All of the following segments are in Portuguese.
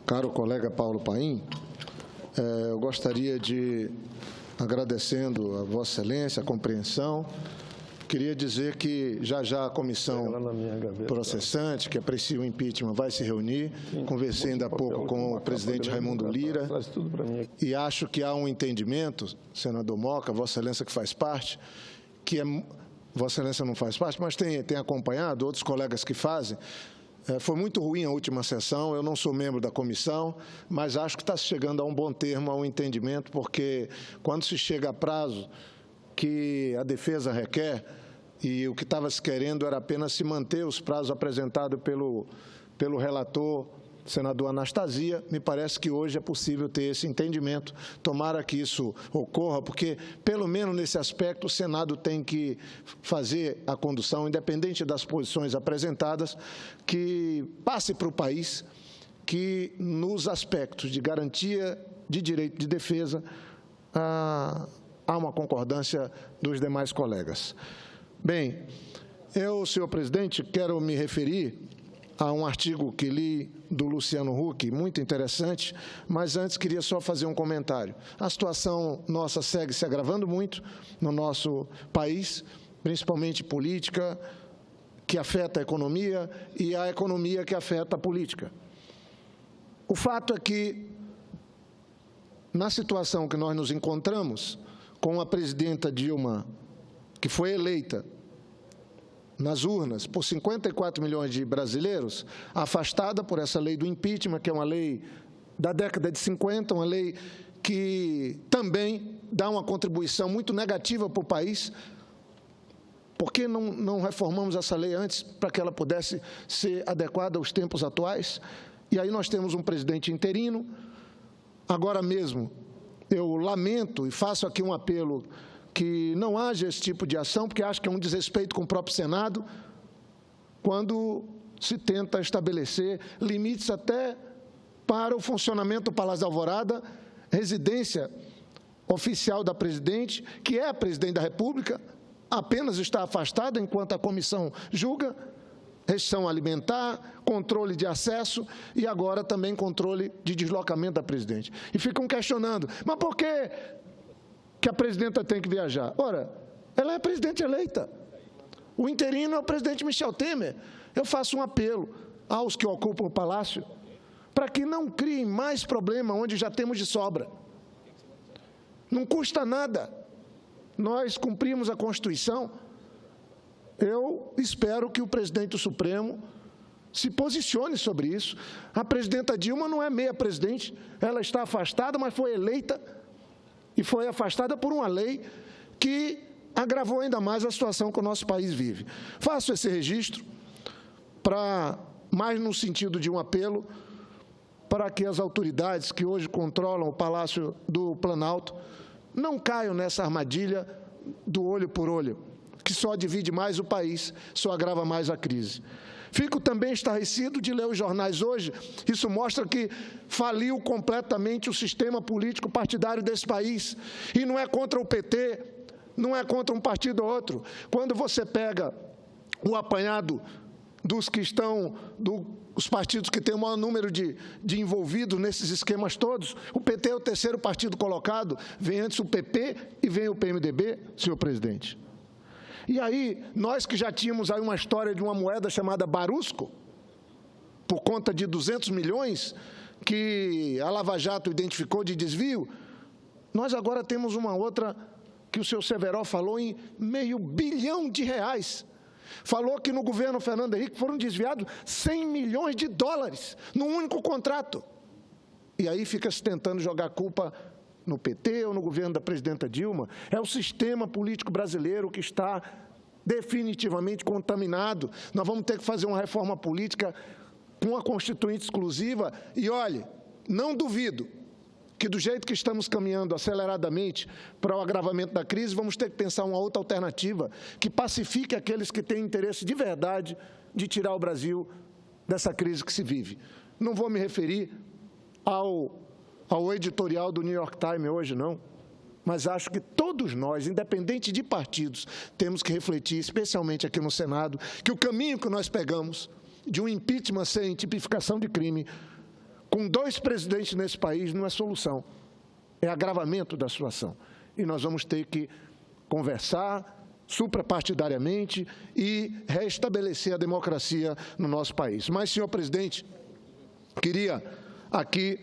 Caro colega Paulo Paim, eu gostaria de, agradecendo a Vossa Excelência, a compreensão, queria dizer que já a comissão processante, que aprecia o impeachment, vai se reunir. Conversei ainda há pouco com o presidente Raimundo Lira e acho que há um entendimento, senador Moca, Vossa Excelência que faz parte, que Vossa Excelência não faz parte, mas tem acompanhado, outros colegas que fazem. Foi muito ruim a última sessão, eu não sou membro da comissão, mas acho que está chegando a um bom termo, a um entendimento, porque quando se chega a prazo que a defesa requer, e o que estava se querendo era apenas se manter os prazos apresentados pelo relator, senador Anastasia, me parece que hoje é possível ter esse entendimento. Tomara que isso ocorra, porque, pelo menos nesse aspecto, o Senado tem que fazer a condução, independente das posições apresentadas, que passe para o país que, nos aspectos de garantia de direito de defesa, há uma concordância dos demais colegas. Bem, eu, senhor presidente, quero me referir a um artigo que li do Luciano Huck, muito interessante, mas antes queria só fazer um comentário. A situação nossa segue se agravando muito no nosso país, principalmente política, que afeta a economia, e a economia que afeta a política. O fato é que, na situação que nós nos encontramos, com a presidenta Dilma, que foi eleita nas urnas por 54 milhões de brasileiros, afastada por essa lei do impeachment, que é uma lei da década de 50, uma lei que também dá uma contribuição muito negativa para o país. Por que não reformamos essa lei antes para que ela pudesse ser adequada aos tempos atuais? E aí nós temos um presidente interino. Agora mesmo, eu lamento e faço aqui um apelo que não haja esse tipo de ação, porque acho que é um desrespeito com o próprio Senado, quando se tenta estabelecer limites até para o funcionamento do Palácio da Alvorada, residência oficial da presidente, que é a presidente da República, apenas está afastada enquanto a comissão julga, restrição alimentar, controle de acesso e agora também controle de deslocamento da presidente. E ficam questionando, mas por que a presidenta tem que viajar? Ora, ela é presidente eleita. O interino é o presidente Michel Temer. Eu faço um apelo aos que ocupam o palácio para que não criem mais problema onde já temos de sobra. Não custa nada. Nós cumprimos a Constituição. Eu espero que o presidente do Supremo se posicione sobre isso. A presidenta Dilma não é meia presidente. Ela está afastada, mas foi eleita e foi afastada por uma lei que agravou ainda mais a situação que o nosso país vive. Faço esse registro mais no sentido de um apelo para que as autoridades que hoje controlam o Palácio do Planalto não caiam nessa armadilha do olho por olho, que só divide mais o país, só agrava mais a crise. Fico também estarrecido de ler os jornais hoje. Isso mostra que faliu completamente o sistema político partidário desse país. E não é contra o PT, não é contra um partido ou outro. Quando você pega o apanhado dos que estão, os partidos que têm o maior número de envolvidos nesses esquemas todos, o PT é o terceiro partido colocado, vem antes o PP e vem o PMDB, senhor presidente. E aí, nós que já tínhamos aí uma história de uma moeda chamada Barusco, por conta de 200 milhões, que a Lava Jato identificou de desvio, nós agora temos uma outra que o senhor Severo falou em R$500 bilhão. Falou que no governo Fernando Henrique foram desviados 100 milhões de dólares num único contrato. E aí fica se tentando jogar culpa no PT ou no governo da presidenta Dilma. É o sistema político brasileiro que está definitivamente contaminado. Nós vamos ter que fazer uma reforma política com a Constituinte exclusiva. E, olhe, não duvido que, do jeito que estamos caminhando aceleradamente para o agravamento da crise, vamos ter que pensar uma outra alternativa que pacifique aqueles que têm interesse de verdade de tirar o Brasil dessa crise que se vive. Não vou me referir ao editorial do New York Times hoje, não, mas acho que todos nós, independente de partidos, temos que refletir, especialmente aqui no Senado, que o caminho que nós pegamos de um impeachment sem tipificação de crime com 2 presidentes nesse país não é solução, é agravamento da situação. E nós vamos ter que conversar suprapartidariamente e restabelecer a democracia no nosso país. Mas, senhor presidente, queria aqui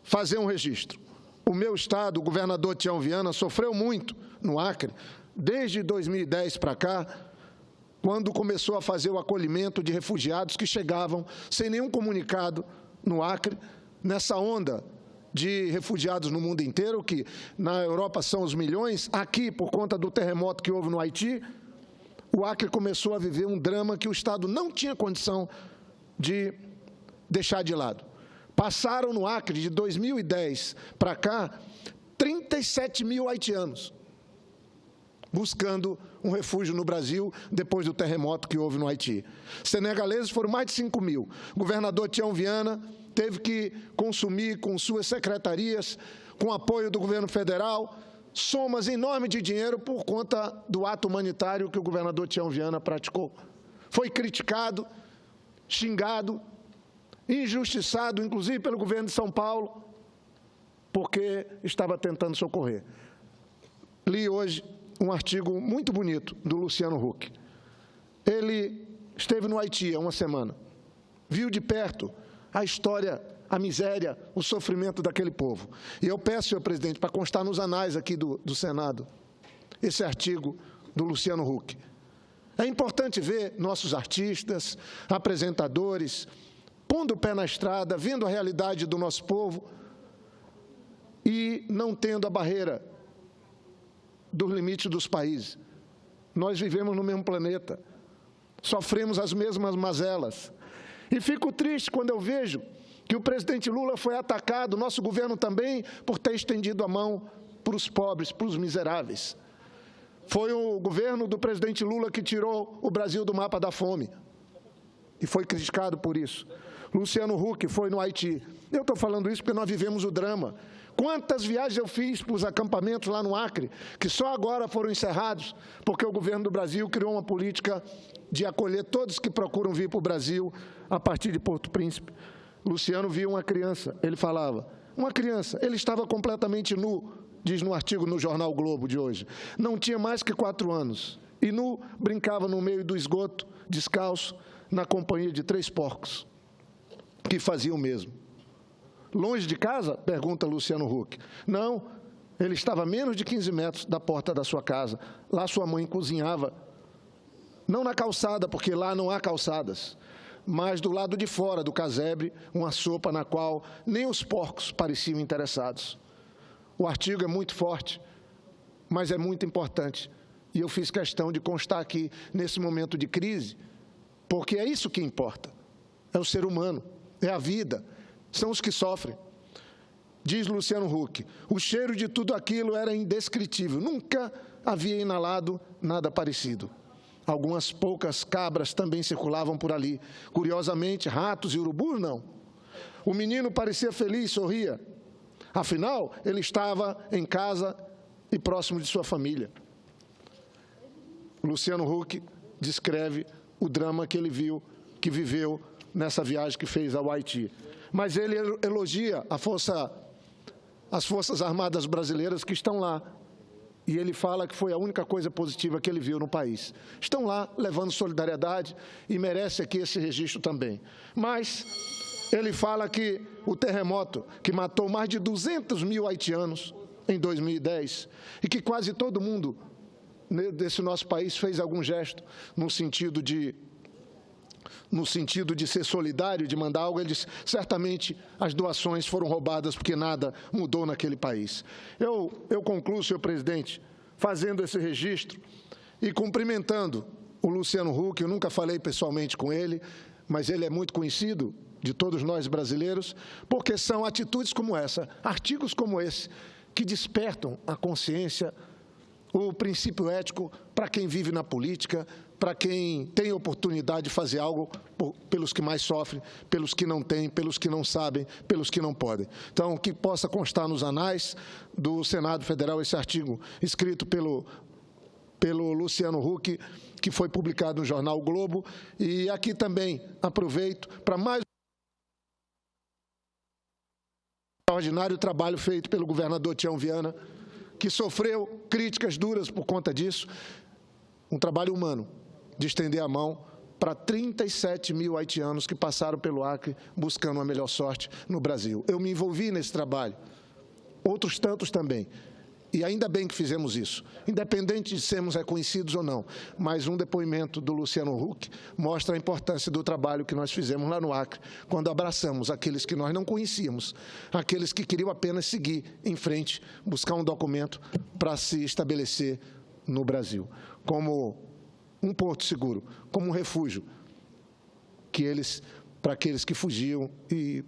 fazer um registro. O meu estado, o governador Tião Viana, sofreu muito no Acre, desde 2010 para cá, quando começou a fazer o acolhimento de refugiados que chegavam sem nenhum comunicado no Acre, nessa onda de refugiados no mundo inteiro, que na Europa são os milhões, aqui, por conta do terremoto que houve no Haiti, o Acre começou a viver um drama que o Estado não tinha condição de deixar de lado. Passaram no Acre, de 2010 para cá, 37 mil haitianos buscando um refúgio no Brasil depois do terremoto que houve no Haiti. Senegaleses foram mais de 5 mil. O governador Tião Viana teve que consumir com suas secretarias, com apoio do governo federal, somas enormes de dinheiro por conta do ato humanitário que o governador Tião Viana praticou. Foi criticado, xingado, injustiçado, inclusive pelo governo de São Paulo, porque estava tentando socorrer. Li hoje um artigo muito bonito do Luciano Huck. Ele esteve no Haiti há uma semana, viu de perto a história, a miséria, o sofrimento daquele povo. E eu peço, senhor presidente, para constar nos anais aqui do Senado, esse artigo do Luciano Huck. É importante ver nossos artistas, apresentadores, pondo o pé na estrada, vendo a realidade do nosso povo e não tendo a barreira dos limites dos países. Nós vivemos no mesmo planeta, sofremos as mesmas mazelas. E fico triste quando eu vejo que o presidente Lula foi atacado, nosso governo também, por ter estendido a mão para os pobres, para os miseráveis. Foi o governo do presidente Lula que tirou o Brasil do mapa da fome e foi criticado por isso. Luciano Huck foi no Haiti. Eu estou falando isso porque nós vivemos o drama. Quantas viagens eu fiz para os acampamentos lá no Acre, que só agora foram encerrados, porque o governo do Brasil criou uma política de acolher todos que procuram vir para o Brasil a partir de Porto Príncipe. Luciano viu uma criança, ele falava, uma criança, ele estava completamente nu, diz no artigo no jornal o Globo de hoje, não tinha mais que 4 anos, e nu brincava no meio do esgoto, descalço, na companhia de 3 porcos, que faziam o mesmo. Longe de casa? Pergunta Luciano Huck. Não, ele estava a menos de 15 metros da porta da sua casa. Lá sua mãe cozinhava, não na calçada, porque lá não há calçadas, mas do lado de fora do casebre, uma sopa na qual nem os porcos pareciam interessados. O artigo é muito forte, mas é muito importante. E eu fiz questão de constar aqui, nesse momento de crise, porque é isso que importa. É o ser humano, é a vida, são os que sofrem. Diz Luciano Huck, o cheiro de tudo aquilo era indescritível, nunca havia inalado nada parecido. Algumas poucas cabras também circulavam por ali. Curiosamente, ratos e urubus não. O menino parecia feliz, sorria. Afinal, ele estava em casa e próximo de sua família. Luciano Huck descreve o drama que ele viu, que viveu nessa viagem que fez ao Haiti. Mas ele elogia as Forças Armadas brasileiras que estão lá. E ele fala que foi a única coisa positiva que ele viu no país. Estão lá levando solidariedade e merece aqui esse registro também. Mas ele fala que o terremoto que matou mais de 200 mil haitianos em 2010 e que quase todo mundo desse nosso país fez algum gesto no sentido de ser solidário, de mandar algo, ele disse, certamente as doações foram roubadas porque nada mudou naquele país. Eu concluo, senhor presidente, fazendo esse registro e cumprimentando o Luciano Huck. Eu nunca falei pessoalmente com ele, mas ele é muito conhecido de todos nós brasileiros, porque são atitudes como essa, artigos como esse, que despertam a consciência, o princípio ético para quem vive na política, para quem tem oportunidade de fazer algo pelos que mais sofrem, pelos que não têm, pelos que não sabem, pelos que não podem. Então, que possa constar nos anais do Senado Federal esse artigo escrito pelo Luciano Huck, que foi publicado no jornal o Globo. E aqui também aproveito para mais extraordinário trabalho feito pelo governador Tião Viana, que sofreu críticas duras por conta disso, um trabalho humano, de estender a mão para 37 mil haitianos que passaram pelo Acre buscando uma melhor sorte no Brasil. Eu me envolvi nesse trabalho, outros tantos também. E ainda bem que fizemos isso, independente de sermos reconhecidos ou não. Mas um depoimento do Luciano Huck mostra a importância do trabalho que nós fizemos lá no Acre, quando abraçamos aqueles que nós não conhecíamos, aqueles que queriam apenas seguir em frente, buscar um documento para se estabelecer no Brasil, como um porto seguro, como um refúgio, para aqueles que fugiam e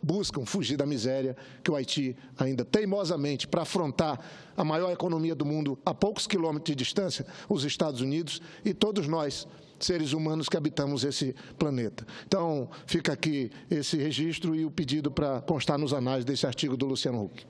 buscam fugir da miséria que o Haiti ainda teimosamente, para afrontar a maior economia do mundo a poucos quilômetros de distância, os Estados Unidos e todos nós, seres humanos que habitamos esse planeta. Então, fica aqui esse registro e o pedido para constar nos anais desse artigo do Luciano Huck.